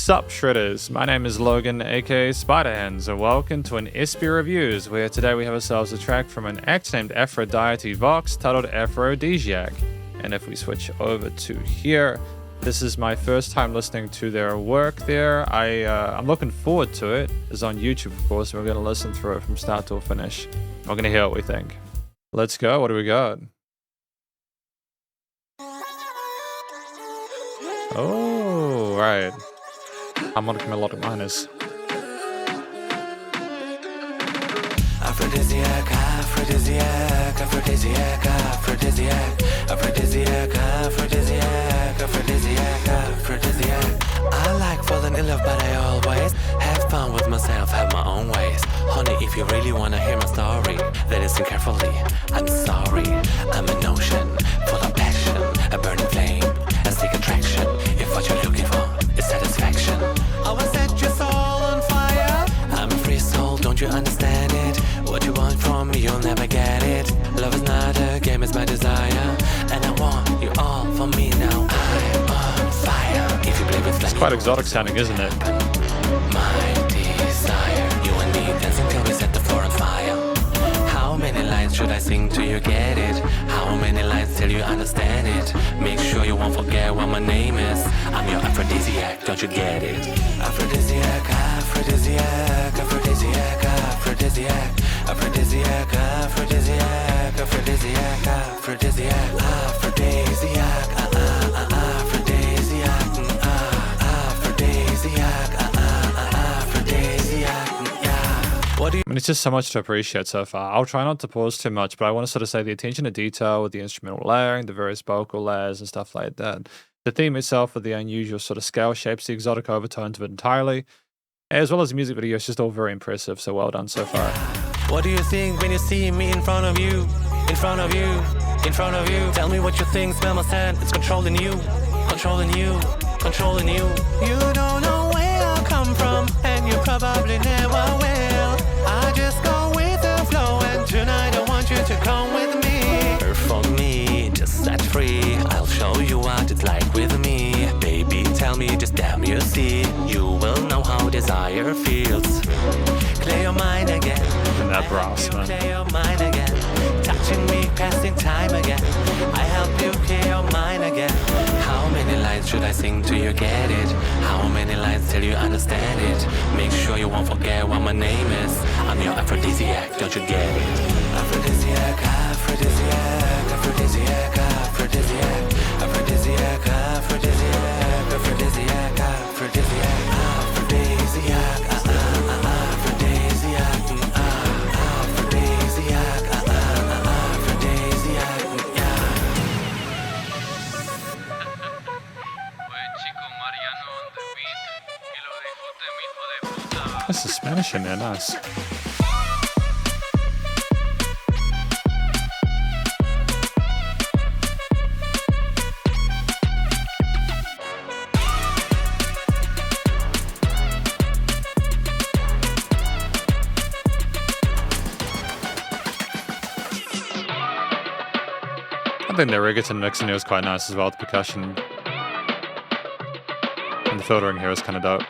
Sup Shredders, my name is Logan aka Spiderhands and welcome to an SP Reviews where today we have ourselves a track from an act named Aphrodite Vox titled Aphrodisiac. And if we switch over to here, this is my first time listening to their work there. I'm looking forward to it. It's on YouTube of course, and we're going to listen through it from start to finish. We're going to hear what we think. Let's go, what do we got? Oh, right. Harmonic melodic minors. Aphrodisiac, Aphrodisiac, Aphrodisiac, Aphrodisiac, Aphrodisiac, Aphrodisiac, Aphrodisiac, Aphrodisiac. I like falling in love, but I always have fun with myself, have my own ways. Honey, if you really wanna hear my story, then listen carefully. I'm sorry, I'm an ocean full of passion, a burning flame, a sick attraction. If what you're looking for is satisfaction, I will set your soul on fire. I'm a free soul, don't you understand it? What you want from me, you'll never get it. Love is not a game, it's my desire, and I want you all for me now. I'm on fire. If you play with It's quite exotic sounding, isn't it? My desire, you and me dancing till we set the floor on fire. How many lines should I sing till you get it? How many lines till you understand it? Make sure you won't forget what my name is. I'm your aphrodisiac, don't you get it? Aphrodisiac, aphrodisiac, aphrodisiac, aphrodisiac, aphrodisiac, aphrodisiac, aphrodisiac, aphrodisiac, aphrodisiac, aphrodisiac, aphrodisiac, aphrodisiac. What do you? I mean, it's just so much to appreciate so far. I'll try not to pause too much, but I want to sort of say the attention to detail with the instrumental layering, the various vocal layers and stuff like that. The theme itself with the unusual sort of scale shapes, the exotic overtones of it entirely, as well as the music video, it's just all very impressive, so well done so far. What do you think when you see me in front of you? In front of you, in front of you. Tell me what you think, smell my scent, it's controlling you, controlling you, controlling you. You don't know where I come from, and you probably never will. I just go with the flow, and tonight I want you to come with me. For me, just set free, I'll show you what it's like with me. Baby, tell me, just damn you see. You will know how desire feels. Clear your mind again. And that brass, man. Clear your mind again. Touching me, passing time again. I help you clear your mind again. How many lines should I sing till you get it? How many lines till you understand it? Make sure you won't forget what my name is. I'm your aphrodisiac, don't you get it? Aphrodisiac, aphrodisiac, aphrodisiac, aphrodisiac, aphrodisiac, aphrodisiac, aphrodisiac, aphrodisiac, aphrodisiac, aphrodisiac, aphrodisiac, aphrodisiac. That's the Spanish in there, nice. I think the reggaeton mix in here is quite nice as well, the percussion. And the filtering here is kind of dope.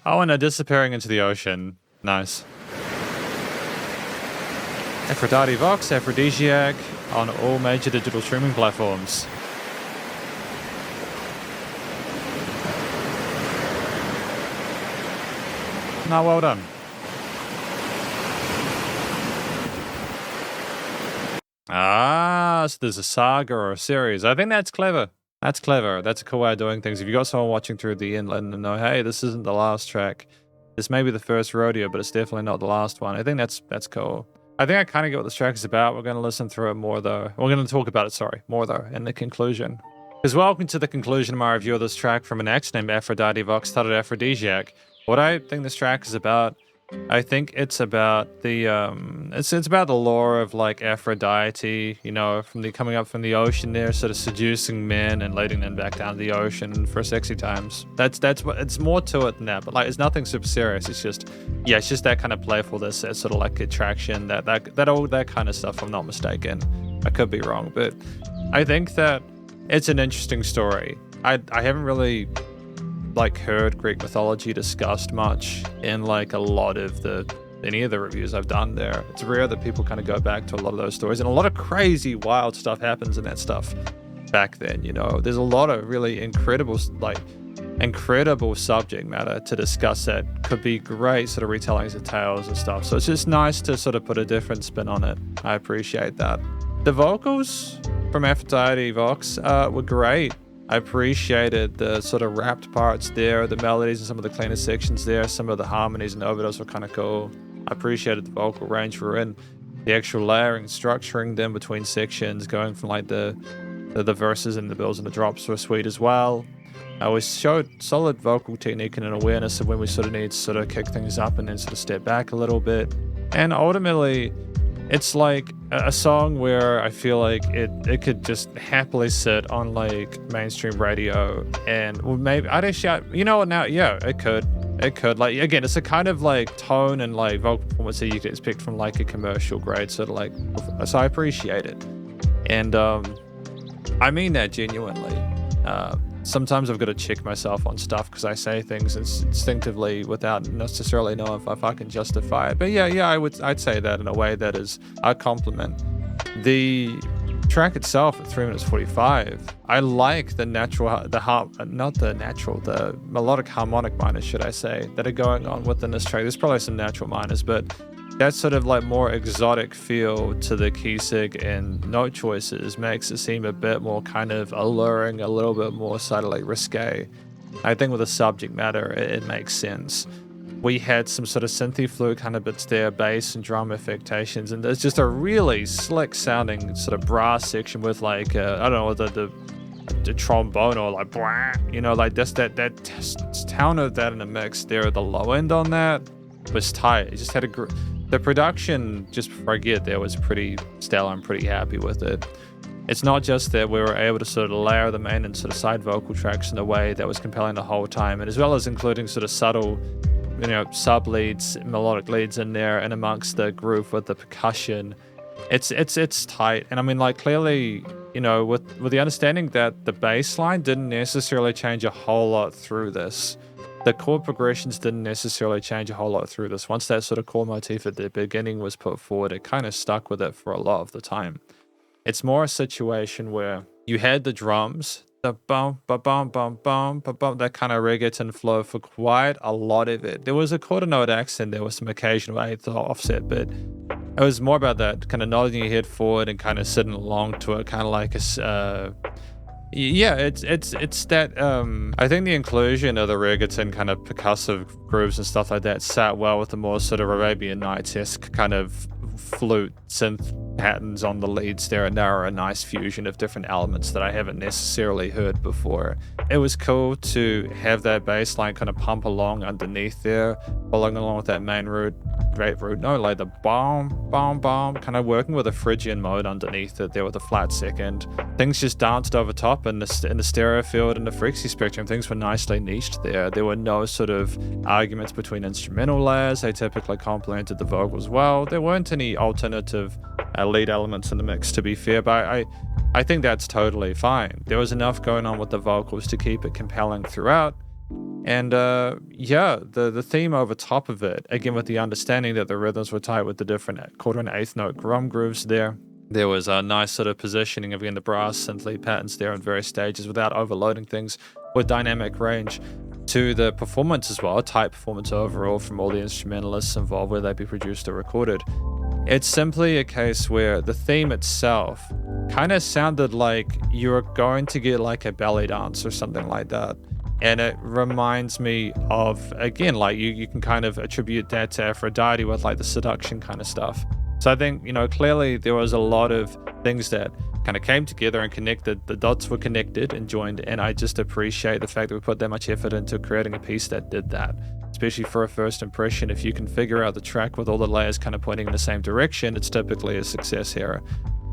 Oh, and they're disappearing into the ocean. Nice. Aphrodite Vox, Aphrodisiac on all major digital streaming platforms. Now, well done. Ah, so there's a saga or a series. I think that's clever. That's clever. That's a cool way of doing things. If you got someone watching through the end, letting them know, hey, this isn't the last track. This may be the first rodeo, but it's definitely not the last one. I think that's cool. I think I kind of get what this track is about. We're going to listen through it more, though. We're going to talk about it, more, though, in the conclusion. Because welcome to the conclusion of my review of this track from an act named Aphrodite Vox titled Aphrodisiac. What I think this track is about I think it's about the it's about the lore of like Aphrodite, you know, from the coming up from the ocean there, sort of seducing men and leading them back down to the ocean for sexy times. That's what it's more to it than that, but like it's nothing super serious. It's just it's just that kind of playfulness, that sort of like attraction, that all that kind of stuff. If I'm not mistaken. I could be wrong, but I think that it's an interesting story. I haven't really like heard Greek mythology discussed much in like a lot of any of the reviews I've done there. It's rare that people kind of go back to a lot of those stories, and a lot of crazy wild stuff happens in that stuff back then, you know. There's a lot of really incredible subject matter to discuss that could be great sort of retellings of tales and stuff. So it's just nice to sort of put a different spin on it. I appreciate that. The vocals from Aphrodite Vox were great. I appreciated the sort of rapped parts there, the melodies and some of the cleaner sections there. Some of the harmonies and overdubs were kind of cool. I appreciated the vocal range we're in, the actual layering, structuring them between sections, going from like the verses and the builds and the drops were sweet as well. We showed solid vocal technique and an awareness of when we sort of need to sort of kick things up and then sort of step back a little bit. And ultimately, it's like a song where I feel like it could just happily sit on like mainstream radio, and maybe I'd actually, you know what, now, yeah, it could. Like, again, it's a kind of like tone and like vocal performance that you could expect from like a commercial grade sort of like, so I appreciate it. And I mean that genuinely. Sometimes I've got to check myself on stuff because I say things instinctively without necessarily knowing if I can justify it. But yeah, I'd say that in a way that is a compliment. The track itself at 3 minutes 45, I like the melodic harmonic minors, should I say, that are going on within this track. There's probably some natural minors, but that sort of like more exotic feel to the key sig and note choices makes it seem a bit more kind of alluring, a little bit more subtly risque. I think with the subject matter, it makes sense. We had some sort of synthy fluid kind of bits there, bass and drum affectations, and there's just a really slick sounding sort of brass section with like, I don't know, the trombone or like, you know, like just that tone of that in the mix there at the low end on that was tight. It just had the production, just before I get there, was pretty stellar. I'm pretty happy with it. It's not just that we were able to sort of layer the main and sort of side vocal tracks in a way that was compelling the whole time, and as well as including sort of subtle, you know, sub leads, melodic leads in there and amongst the groove with the percussion. It's tight. And I mean, like, clearly, you know, with the understanding that the bass line didn't necessarily change a whole lot through this. The chord progressions didn't necessarily change a whole lot through this. Once that sort of core motif at the beginning was put forward, it kind of stuck with it for a lot of the time. It's more a situation where you had the drums, the bum, ba-bum, bum, bum, ba-bum, that kind of reggaeton flow for quite a lot of it. There was a quarter note accent, there was some occasional eighth offset, but it was more about that kind of nodding your head forward and kind of sitting along to it, kind of like a it's that I think the inclusion of the reggaeton kind of percussive grooves and stuff like that sat well with the more sort of Arabian Nights-esque kind of flute synth patterns on the leads there, and they are a nice fusion of different elements that I haven't necessarily heard before. It was cool to have that bass line kind of pump along underneath there, following along with that main great root note, like the bomb, bomb, bomb, kind of working with a Phrygian mode underneath it there with a flat second. Things just danced over top in the stereo field and the frequency spectrum. Things were nicely niched there. There were no sort of arguments between instrumental layers. They typically complemented the vocals well. There weren't any alternative lead elements in the mix, to be fair, but I think that's totally fine. There was enough going on with the vocals to keep it compelling throughout. And the theme over top of it, again with the understanding that the rhythms were tight with the different quarter and eighth note drum grooves there. There was a nice sort of positioning of, again, the brass synth lead patterns there in various stages without overloading things, with dynamic range to the performance as well, a tight performance overall from all the instrumentalists involved, whether they be produced or recorded. It's simply a case where the theme itself kind of sounded like you were going to get like a belly dance or something like that. And it reminds me of, again, like you can kind of attribute that to Aphrodite with like the seduction kind of stuff. So I think, you know, clearly there was a lot of things that kind of came together and connected. The dots were connected and joined, and I just appreciate the fact that we put that much effort into creating a piece that did that. especially for a first impression. If you can figure out the track with all the layers kind of pointing in the same direction, it's typically a success here.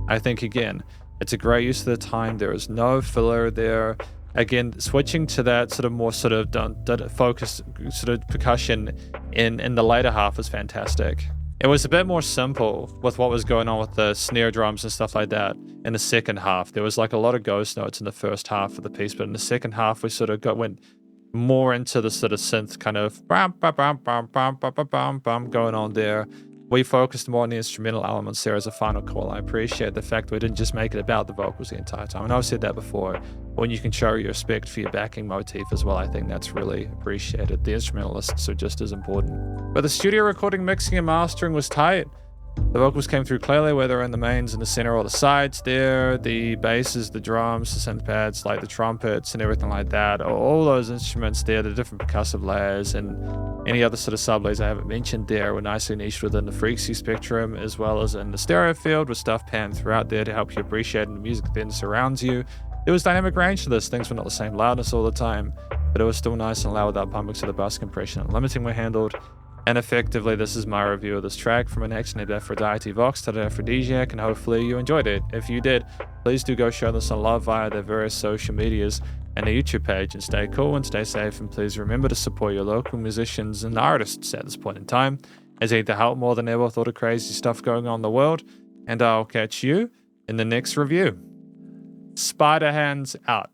I think, again, it's a great use of the time. There is no filler there. Again, switching to that sort of more sort of focused sort of percussion in the later half was fantastic. It was a bit more simple with what was going on with the snare drums and stuff like that in the second half. There was like a lot of ghost notes in the first half of the piece, but in the second half we sort of went more into the sort of synth kind of going on there. We focused more on the instrumental elements there as a final call. I appreciate the fact we didn't just make it about the vocals the entire time. And I've said that before. When you can show your respect for your backing motif as well, I think that's really appreciated. The instrumentalists are just as important. But the studio recording, mixing, and mastering was tight. The vocals came through clearly, whether in the mains in the center or the sides there. The basses, the drums, the synth pads, like the trumpets and everything like that. All those instruments there, the different percussive layers and any other sort of sublays I haven't mentioned there were nicely niched within the frequency spectrum, as well as in the stereo field with stuff panned throughout there to help you appreciate the music that then surrounds you. There was dynamic range to this. Things were not the same loudness all the time, but it was still nice and loud without pumping to the bus compression and limiting were handled. And effectively, this is my review of this track from an act named Aphrodite Vox titled Aphrodisiac, and hopefully you enjoyed it. If you did, please do go show them some love via their various social medias and their YouTube page, and stay cool and stay safe, and please remember to support your local musicians and artists at this point in time, as they need the help more than ever with all the crazy stuff going on in the world, and I'll catch you in the next review. Spiderhands out.